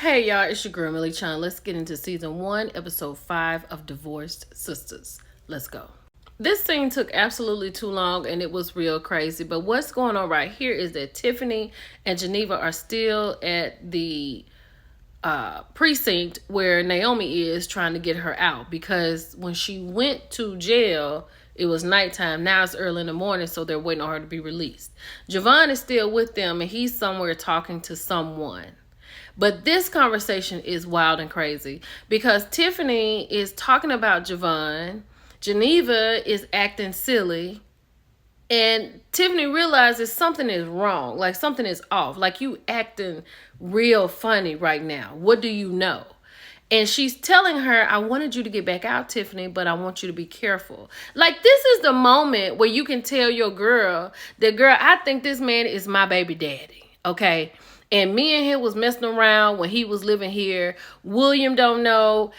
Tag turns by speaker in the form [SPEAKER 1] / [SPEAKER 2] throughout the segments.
[SPEAKER 1] Hey y'all, it's your girl Millie Chan. Let's get into season 1, episode 5 of Divorced Sistas. Let's go. This scene took absolutely too long and it was real crazy. But what's going on right here is that Tiffany and Geneva are still at the precinct where Naomi is, trying to get her out, because when she went to jail, it was nighttime. Now it's early in the morning, so they're waiting on her to be released. Javon is still with them and he's somewhere talking to someone. But this conversation is wild and crazy because Tiffany is talking about Javon. Geneva is acting silly. And Tiffany realizes something is wrong. Like something is off. Like you acting real funny right now. What do you know? And she's telling her, I wanted you to get back out, Tiffany, but I want you to be careful. Like this is the moment where you can tell your girl that, girl, I think this man is my baby daddy. Okay. And me and him was messing around when he was living here. William don't know.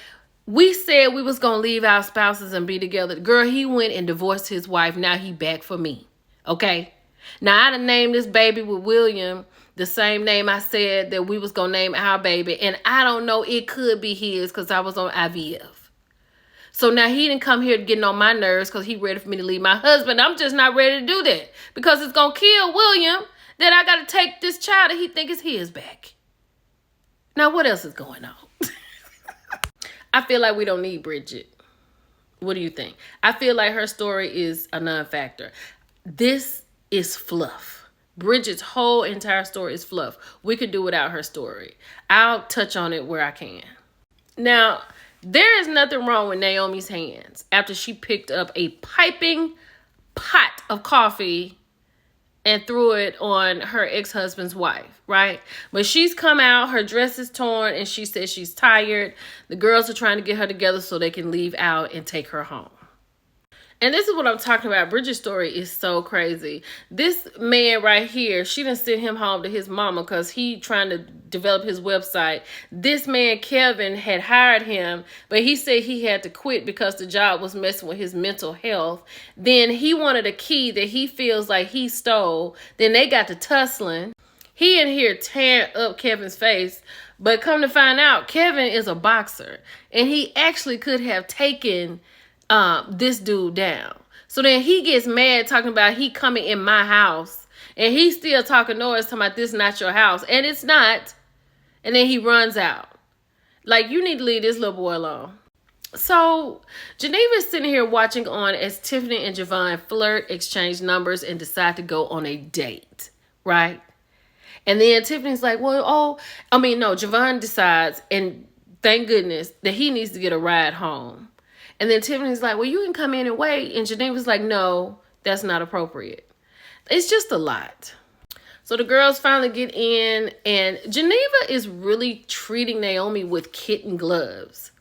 [SPEAKER 1] We said we was going to leave our spouses and be together. Girl, he went and divorced his wife. Now he back for me. Okay? Now, I done named this baby with William the same name I said that we was going to name our baby. And I don't know. It could be his because I was on IVF. So now he didn't come here getting on my nerves because he ready for me to leave my husband. I'm just not ready to do that because it's going to kill William. Then I got to take this child that he think is his back. Now, what else is going on? I feel like we don't need Bridget. What do you think? I feel like her story is a non-factor. This is fluff. Bridget's whole entire story is fluff. We could do without her story. I'll touch on it where I can. Now, there is nothing wrong with Naomi's hands after she picked up a piping pot of coffee and threw it on her ex-husband's wife, right? But she's come out, her dress is torn, and she says she's tired. The girls are trying to get her together so they can leave out and take her home. And this is what I'm talking about. Bridget's story is so crazy. This man right here, she done sent him home to his mama because he trying to develop his website. This man, Kevin, had hired him, but he said he had to quit because the job was messing with his mental health. Then he wanted a key that he feels like he stole. Then they got to tussling. He in here tearing up Kevin's face. But come to find out, Kevin is a boxer. And he actually could have taken this dude down. So then he gets mad talking about he coming in my house and he's still talking noise talking about this not your house, and it's not. And then he runs out. Like, you need to leave this little boy alone. So Geneva's sitting here watching on as Tiffany and Javon flirt, exchange numbers, and decide to go on a date, right? And then Tiffany's like, Javon decides, and thank goodness, that he needs to get a ride home. And then Tiffany's like, well, you can come in and wait. And Geneva's like, no, that's not appropriate. It's just a lot. So the girls finally get in, and Geneva is really treating Naomi with kitten gloves.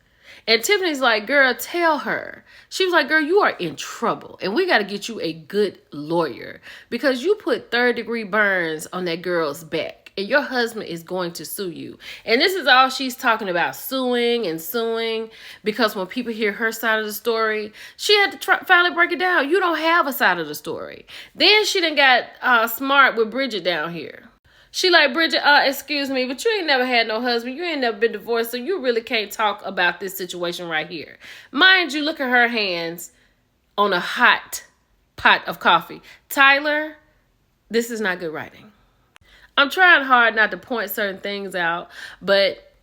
[SPEAKER 1] And Tiffany's like, girl, tell her. She was like, girl, you are in trouble. And we got to get you a good lawyer because you put 3rd-degree burns on that girl's back. And your husband is going to sue you. And this is all she's talking about, suing and suing. Because when people hear her side of the story, she had to finally break it down. You don't have a side of the story. Then she done got smart with Bridget down here. She like, Bridget, excuse me, but you ain't never had no husband. You ain't never been divorced. So you really can't talk about this situation right here. Mind you, look at her hands on a hot pot of coffee. Tyler, this is not good writing. I'm trying hard not to point certain things out, but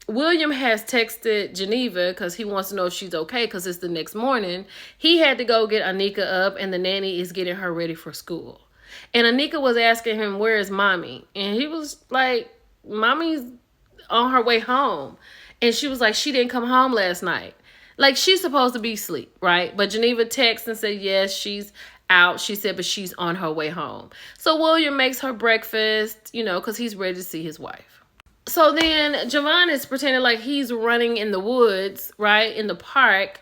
[SPEAKER 1] William has texted Geneva because he wants to know if she's okay because it's the next morning. He had to go get Anika up, and the nanny is getting her ready for school. And Anika was asking him, where is mommy? And he was like, mommy's on her way home. And she was like, she didn't come home last night. Like, she's supposed to be asleep, right? But Geneva texts and said, yes, she's out. She said, but she's on her way home. So William makes her breakfast, because he's ready to see his wife. So then Javon is pretending like he's running in the woods, right, in the park.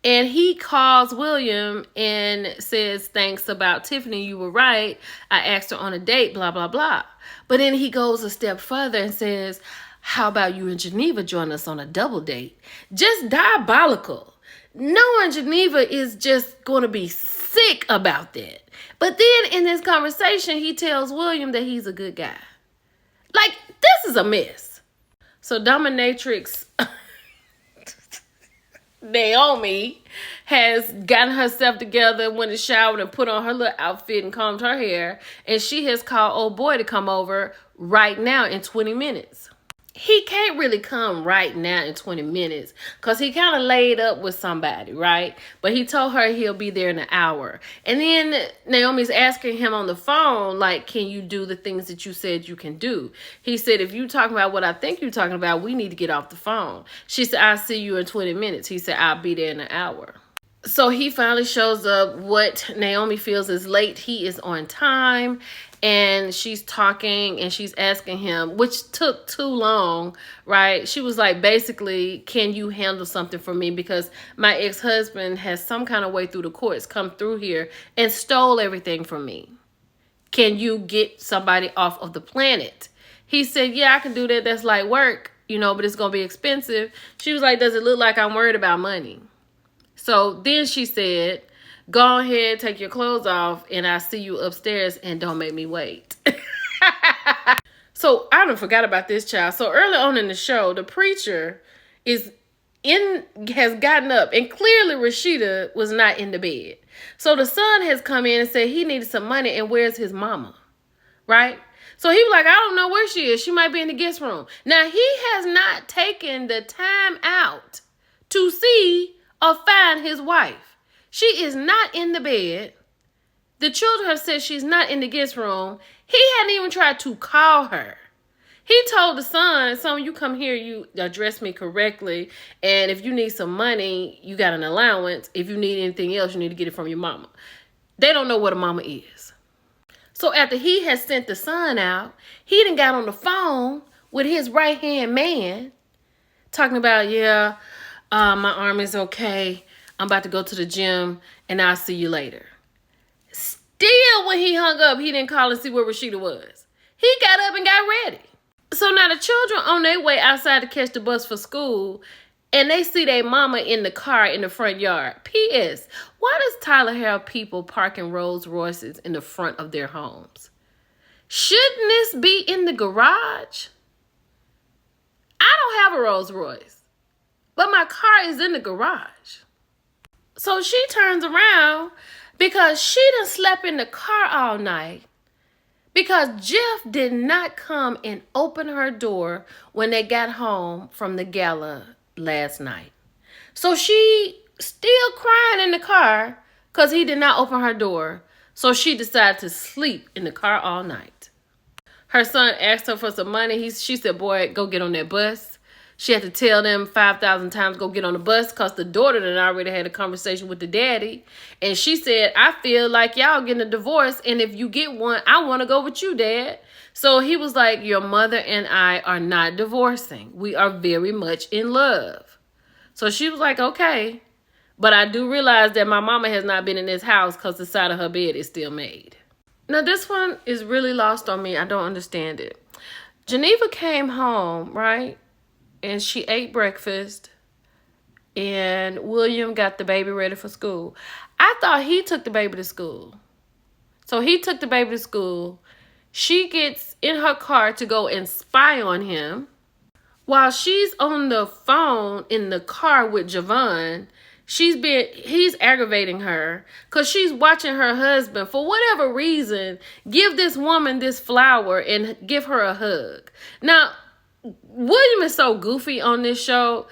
[SPEAKER 1] And he calls William and says, thanks about Tiffany. You were right. I asked her on a date, blah, blah, blah. But then he goes a step further and says, how about you and Geneva join us on a double date? Just diabolical. Knowing Geneva is just going to be sick about that. But then in this conversation, he tells William that he's a good guy. Like, this is a mess. So dominatrix Naomi has gotten herself together, went and showered and put on her little outfit and combed her hair. And she has called old boy to come over right now in 20 minutes. He can't really come right now in 20 minutes because he kind of laid up with somebody, right? But he told her he'll be there in an hour. And then Naomi's asking him on the phone, like, can you do the things that you said you can do? He said, if you talking about what I think you're talking about, we need to get off the phone. She said, I'll see you in 20 minutes. He said, I'll be there in an hour. So he finally shows up. What Naomi feels is late. He is on time. And she's talking and she's asking him, which took too long, right? She was like, basically, can you handle something for me? Because my ex-husband has some kind of way through the courts come through here and stole everything from me. Can you get somebody off of the planet? He said, yeah, I can do that. That's like work, but it's going to be expensive. She was like, does it look like I'm worried about money? So then she said, go ahead, take your clothes off, and I'll see you upstairs, and don't make me wait. So I done forgot about this child. So early on in the show, the preacher has gotten up, and clearly Rashida was not in the bed. So the son has come in and said he needed some money, and where's his mama, right? So he was like, I don't know where she is. She might be in the guest room. Now, he has not taken the time out to see or find his wife. She is not in the bed. The children have said she's not in the guest room. He hadn't even tried to call her. He told the son, you come here, you address me correctly. And if you need some money, you got an allowance. If you need anything else, you need to get it from your mama. They don't know what a mama is. So after he has sent the son out, he done got on the phone with his right-hand man talking about, my arm is okay. I'm about to go to the gym, and I'll see you later. Still, when he hung up, he didn't call and see where Rashida was. He got up and got ready. So now the children on their way outside to catch the bus for school, and they see their mama in the car in the front yard. P.S. Why does Tyler have people parking Rolls Royces in the front of their homes? Shouldn't this be in the garage? I don't have a Rolls Royce, but my car is in the garage. So she turns around because she done slept in the car all night because Jeff did not come and open her door when they got home from the gala last night. So she still crying in the car because he did not open her door. So she decided to sleep in the car all night. Her son asked her for some money. She said, boy, go get on that bus. She had to tell them 5,000 times, go get on the bus, because the daughter had already had a conversation with the daddy. And she said, I feel like y'all getting a divorce, and if you get one, I want to go with you, Dad. So he was like, your mother and I are not divorcing. We are very much in love. So she was like, okay. But I do realize that my mama has not been in this house because the side of her bed is still made. Now, this one is really lost on me. I don't understand it. Geneva came home, right? And she ate breakfast, and William got the baby ready for school. I thought he took the baby to school. So he took the baby to school. She gets in her car to go and spy on him. While she's on the phone in the car with Javon, he's aggravating her because she's watching her husband, for whatever reason, give this woman this flower and give her a hug. Now, William is so goofy on this show.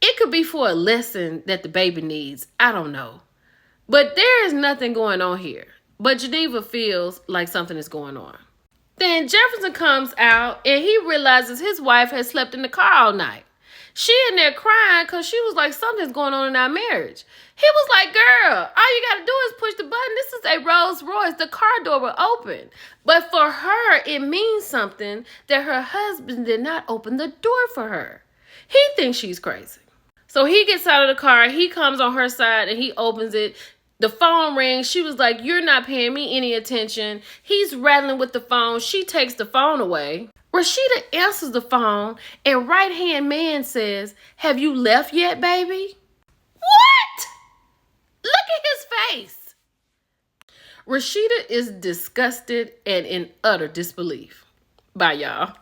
[SPEAKER 1] It could be for a lesson that the baby needs. I don't know. But there is nothing going on here. But Geneva feels like something is going on. Then Jefferson comes out and he realizes his wife has slept in the car all night. She in there crying because she was like, something's going on in our marriage. He was like, girl, all you got to do is push the button. This is a Rolls Royce. The car door will open. But for her, it means something that her husband did not open the door for her. He thinks she's crazy. So he gets out of the car. He comes on her side and he opens it. The phone rings. She was like, you're not paying me any attention. He's rattling with the phone. She takes the phone away. Rashida answers the phone and right-hand man says, have you left yet, baby? What? Look at his face. Rashida is disgusted and in utter disbelief by y'all.